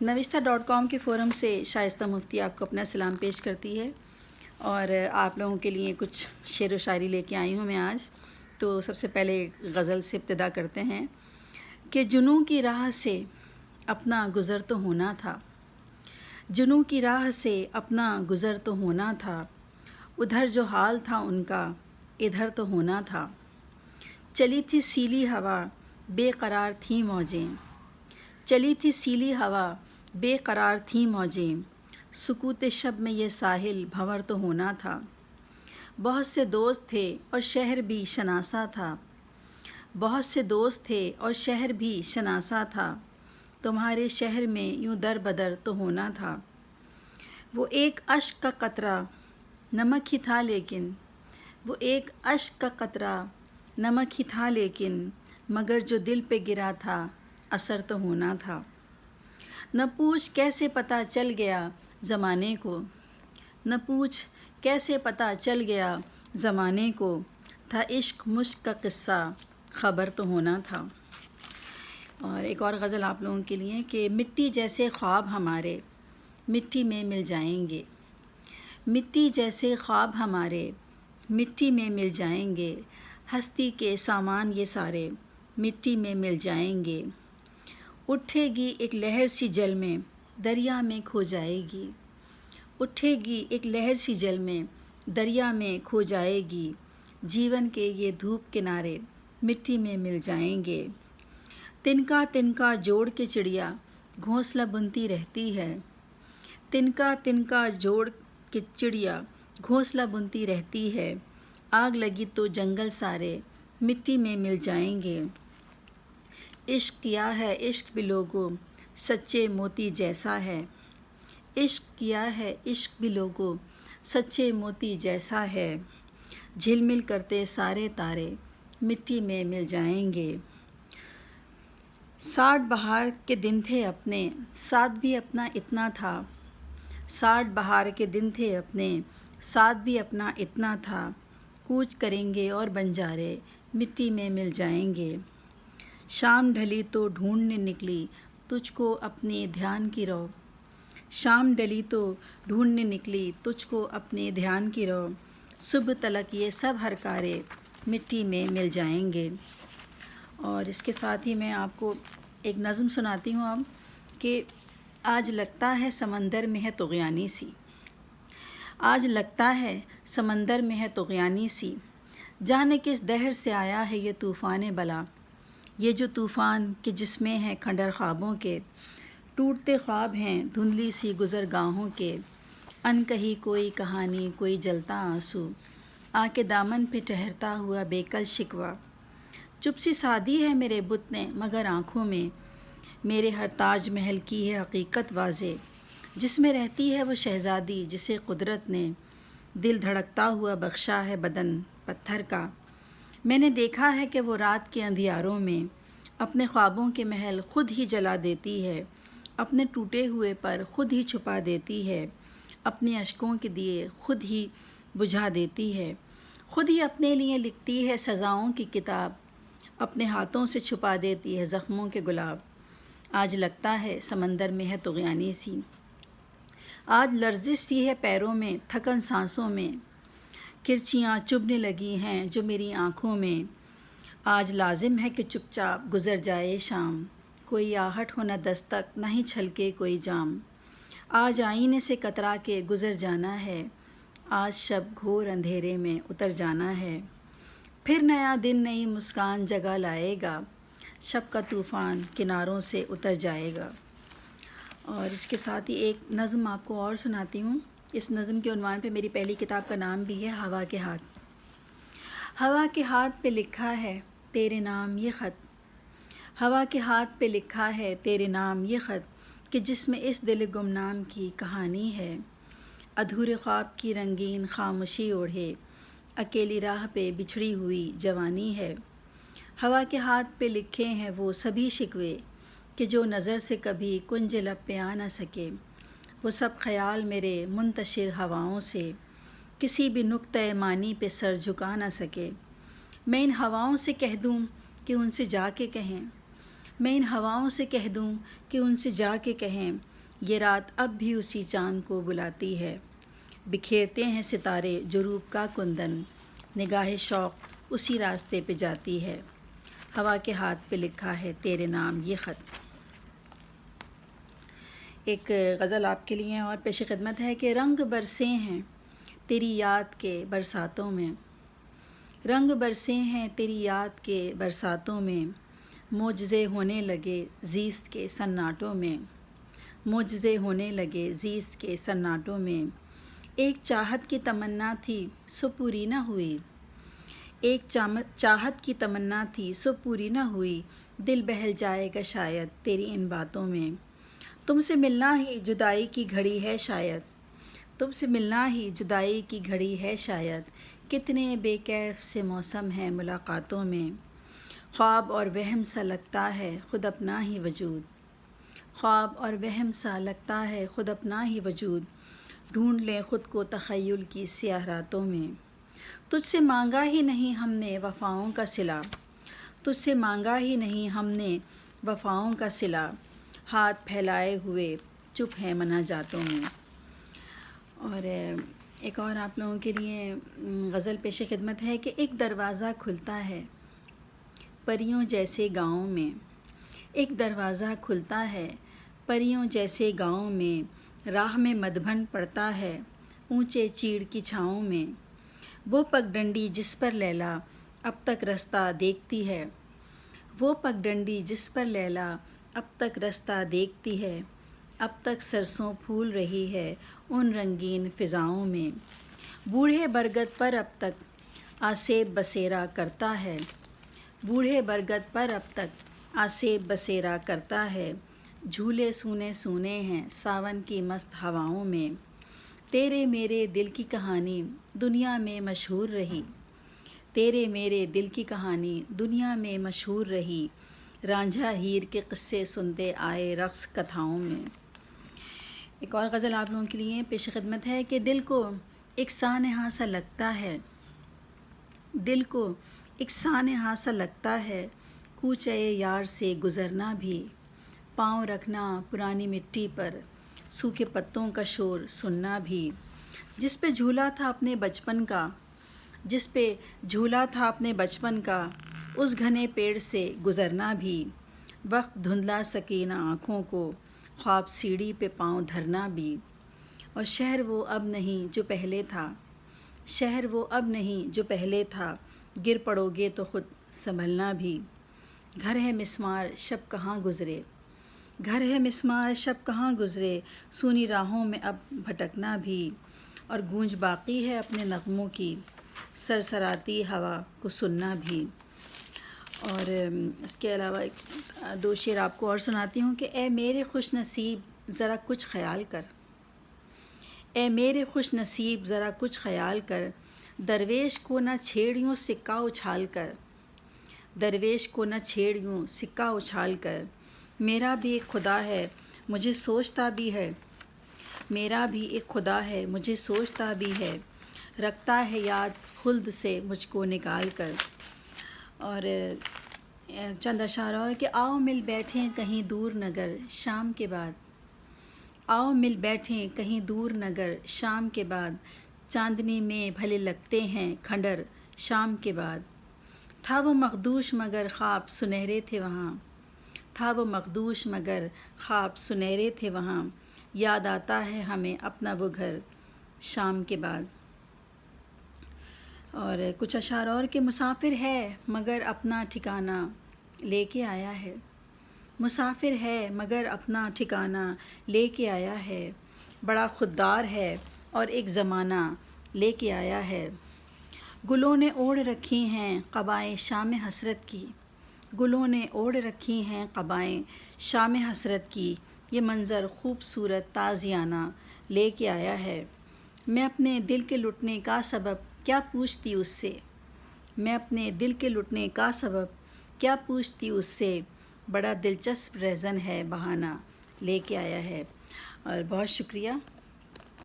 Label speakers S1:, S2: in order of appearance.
S1: نوشتہ.com کے فورم سے شائستہ مفتی آپ کو اپنا سلام پیش کرتی ہے، اور آپ لوگوں کے لیے کچھ شعر و شاعری لے کے آئی ہوں میں آج۔ تو سب سے پہلے غزل سے ابتدا کرتے ہیں کہ جنوں کی راہ سے اپنا گزر تو ہونا تھا، جنوں کی راہ سے اپنا گزر تو ہونا تھا، ادھر جو حال تھا ان کا ادھر تو ہونا تھا۔ چلی تھی سیلی ہوا بے قرار تھیں موجیں، چلی تھی سیلی ہوا بے قرار تھیں موجیں، سکوت شب میں یہ ساحل بھنور تو ہونا تھا۔ بہت سے دوست تھے اور شہر بھی شناسا تھا، بہت سے دوست تھے اور شہر بھی شناسا تھا، تمہارے شہر میں یوں در بدر تو ہونا تھا۔ وہ ایک اشک کا قطرہ نمک ہی تھا لیکن، وہ ایک اشک کا قطرہ نمک ہی تھا لیکن، مگر جو دل پہ گرا تھا اثر تو ہونا تھا۔ نہ پوچھ کیسے پتہ چل گیا زمانے کو، نہ پوچھ کیسے پتہ چل گیا زمانے کو، تھا عشق مشق کا قصہ خبر تو ہونا تھا۔ اور ایک اور غزل آپ لوگوں کے لیے کہ مٹی جیسے خواب ہمارے مٹی میں مل جائیں گے، مٹی جیسے خواب ہمارے مٹی میں مل جائیں گے، ہستی کے سامان یہ سارے مٹی میں مل جائیں گے۔ اٹھے گی ایک لہر سی جل میں دریا میں کھو جائے گی، اٹھے گی ایک لہر سی جل میں دریا میں کھو جائے گی، جیون کے یہ دھوپ کنارے مٹی میں مل جائیں گے۔ تنکا تنکا جوڑ کے چڑیا گھونسلہ بنتی رہتی ہے، تنکا تنکا جوڑ کے چڑیا گھونسلہ بنتی رہتی ہے، آگ لگی تو جنگل سارے مٹی میں مل جائیں گے۔ عشق کیا ہے عشق بھی لوگوں سچے موتی جیسا ہے، عشق کیا ہے عشق بھی لوگوں سچے موتی جیسا ہے، جھلمل کرتے سارے تارے مٹی میں مل جائیں گے۔ 60 بہار کے دن تھے اپنے ساتھ بھی اپنا اتنا تھا، 60 بہار کے دن تھے اپنے ساتھ بھی اپنا اتنا تھا، کوچ کریں گے اور بنجارے مٹی میں مل جائیں گے۔ شام ڈھلی تو ڈھونڈنے نکلی تجھ کو اپنے دھیان کی رو، شام ڈھلی تو ڈھونڈنے نکلی تجھ کو اپنے دھیان کی رو، صبح تلک یہ سب ہرکارے مٹی میں مل جائیں گے۔ اور اس کے ساتھ ہی میں آپ کو ایک نظم سناتی ہوں اب کہ آج لگتا ہے سمندر میں ہے طغیانی سی، آج لگتا ہے سمندر میں ہے طغیانی سی، جانے کس دہر سے آیا ہے یہ طوفان بلا، یہ جو طوفان کہ جس میں ہے کھنڈر خوابوں کے، ٹوٹتے خواب ہیں دھندلی سی گزرگاہوں کے، ان کہی کوئی کہانی کوئی جلتا آنسو، آ کے دامن پہ ٹھہرتا ہوا بے کل شکوہ، چپ سی سادی ہے میرے بت نے مگر آنکھوں میں، میرے ہر تاج محل کی ہے حقیقت واضح، جس میں رہتی ہے وہ شہزادی جسے قدرت نے دل دھڑکتا ہوا بخشا ہے بدن پتھر کا، میں نے دیکھا ہے کہ وہ رات کے اندھیاروں میں اپنے خوابوں کے محل خود ہی جلا دیتی ہے، اپنے ٹوٹے ہوئے پر خود ہی چھپا دیتی ہے، اپنے اشکوں کے دیے خود ہی بجھا دیتی ہے، خود ہی اپنے لیے لکھتی ہے سزاؤں کی کتاب، اپنے ہاتھوں سے چھپا دیتی ہے زخموں کے گلاب، آج لگتا ہے سمندر میں ہے طغیانی سی، آج لرزش سی ہے پیروں میں تھکن سانسوں میں، کرچیاں چبھنے لگی ہیں جو میری آنکھوں میں، آج لازم ہے کہ چپ چاپ گزر جائے شام، کوئی آہٹ ہو نہ دستک نہ ہی چھلکے کوئی جام، آج آئینے سے کترا کے گزر جانا ہے، آج شب گھور اندھیرے میں اتر جانا ہے، پھر نیا دن نئی مسکان جگہ لائے گا، شب کا طوفان کناروں سے اتر جائے گا۔ اور اس کے ساتھ ہی ایک نظم آپ کو اور سناتی ہوں، اس نظم کے عنوان پہ میری پہلی کتاب کا نام بھی ہے ہوا کے ہاتھ۔ ہوا کے ہاتھ پہ لکھا ہے تیرے نام یہ خط، ہوا کے ہاتھ پہ لکھا ہے تیرے نام یہ خط، کہ جس میں اس دل گمنام کی کہانی ہے، ادھورے خواب کی رنگین خاموشی اوڑھے، اکیلی راہ پہ بچھڑی ہوئی جوانی ہے، ہوا کے ہاتھ پہ لکھے ہیں وہ سبھی شکوے کہ جو نظر سے کبھی کنج لب پہ آ نہ سکے، وہ سب خیال میرے منتشر ہواؤں سے کسی بھی نقطۂ معنی پہ سر جھکا نہ سکے، میں ان ہواؤں سے کہہ دوں کہ ان سے جا کے کہیں، میں ان ہواؤں سے کہہ دوں کہ ان سے جا کے کہیں یہ رات اب بھی اسی چاند کو بلاتی ہے، بکھیرتے ہیں ستارے جروب کا کندن، نگاہ شوق اسی راستے پہ جاتی ہے، ہوا کے ہاتھ پہ لکھا ہے تیرے نام یہ خط۔ ایک غزل آپ کے لیے اور پیش خدمت ہے کہ رنگ برسے ہیں تیری یاد کے برساتوں میں، رنگ برسے ہیں تیری یاد کے برساتوں میں، معجزے ہونے لگے زیست کے سناٹوں میں، معجزے ہونے لگے زیست کے سناٹوں میں، ایک چاہت کی تمنا تھی سو پوری نہ ہوئی، ایک چاہت کی تمنا تھی سو پوری نہ ہوئی، دل بہل جائے گا شاید تیری ان باتوں میں، تم سے ملنا ہی جدائی کی گھڑی ہے شاید، تم سے ملنا ہی جدائی کی گھڑی ہے شاید، کتنے بے کیف سے موسم ہیں ملاقاتوں میں، خواب اور وہم سا لگتا ہے خود اپنا ہی وجود، خواب اور وہم سا لگتا ہے خود اپنا ہی وجود، ڈھونڈ لیں خود کو تخیل کی سیاہ راتوں میں، تجھ سے مانگا ہی نہیں ہم نے وفاؤں کا صلہ، تجھ سے مانگا ہی نہیں ہم نے وفاؤں کا صلہ، ہاتھ پھیلائے ہوئے چپ ہیں مناجاتوں میں۔ اور ایک اور آپ لوگوں کے لیے غزل پیش خدمت ہے کہ ایک دروازہ کھلتا ہے پریوں جیسے گاؤں میں، ایک دروازہ کھلتا ہے پریوں جیسے گاؤں میں، راہ میں مدھبن پڑتا ہے اونچے چیڑ کی چھاؤں میں، وہ پگ ڈنڈی جس پر لیلا اب تک رستہ دیکھتی ہے، وہ پگ ڈنڈی جس پر لیلا اب تک رستہ دیکھتی ہے، اب تک سرسوں پھول رہی ہے ان رنگین فضاؤں میں، بوڑھے برگد پر اب تک آسیب بسیرا کرتا ہے، بوڑھے برگد پر اب تک آسیب بسیرا کرتا ہے، جھولے سونے سونے ہیں ساون کی مست ہواؤں میں، تیرے میرے دل کی کہانی دنیا میں مشہور رہی، تیرے میرے دل کی کہانی دنیا میں مشہور رہی، رانجھا ہیر کے قصے سنتے آئے رقص کتھاؤں میں۔ ایک اور غزل آپ لوگوں کے لیے پیش خدمت ہے کہ دل کو ایک سانحہ سا لگتا ہے، دل کو ایک سانحہ سا لگتا ہے کوچے یار سے گزرنا بھی، پاؤں رکھنا پرانی مٹی پر سوکھے پتوں کا شور سننا بھی، جس پہ جھولا تھا اپنے بچپن کا، جس پہ جھولا تھا اپنے بچپن کا اس گھنے پیڑ سے گزرنا بھی، وقت دھندلا سکینہ آنکھوں کو خواب سیڑھی پہ پاؤں دھرنا بھی، اور شہر وہ اب نہیں جو پہلے تھا، شہر وہ اب نہیں جو پہلے تھا، گر پڑو گے تو خود سنبھلنا بھی، گھر ہے مسمار شب کہاں گزرے، گھر ہے مسمار شب کہاں گزرے، سونی راہوں میں اب بھٹکنا بھی، اور گونج باقی ہے اپنے نغموں کی سرسراتی ہوا کو سننا بھی۔ اور اس کے علاوہ دو شعر آپ کو اور سناتی ہوں کہ اے میرے خوش نصیب ذرا کچھ خیال کر، اے میرے خوش نصیب ذرا کچھ خیال کر، درویش کو نہ چھیڑیوں سکہ اچھال کر، درویش کو نہ چھیڑیوں سکہ اچھال کر، میرا بھی ایک خدا ہے مجھے سوچتا بھی ہے، میرا بھی ایک خدا ہے مجھے سوچتا بھی ہے، رکھتا ہے یاد خلد سے مجھ کو نکال کر۔ اور چند اشعار اور کہ آؤ مل بیٹھیں کہیں دور نگر شام کے بعد، آؤ مل بیٹھیں کہیں دور نگر شام کے بعد، چاندنی میں بھلے لگتے ہیں کھنڈر شام کے بعد، تھا وہ مخدوش مگر خواب سنہرے تھے وہاں، تھا وہ مخدوش مگر خواب سنہرے تھے وہاں، یاد آتا ہے ہمیں اپنا وہ گھر شام کے بعد۔ اور کچھ اشعار اور کہ مسافر ہے مگر اپنا ٹھکانہ لے کے آیا ہے، مسافر ہے مگر اپنا ٹھکانہ لے کے آیا ہے، بڑا خوددار ہے اور ایک زمانہ لے کے آیا ہے، گلوں نے اوڑھ رکھی ہیں قبائیں شام حسرت کی، گلوں نے اوڑھ رکھی ہیں قبائیں شام حسرت کی، یہ منظر خوبصورت تازیانہ لے کے آیا ہے، میں اپنے دل کے لٹنے کا سبب کیا پوچھتی اس سے، میں اپنے دل کے لٹنے کا سبب کیا پوچھتی اس سے، بڑا دلچسپ ریزن ہے بہانہ لے کے آیا ہے۔ اور بہت شکریہ۔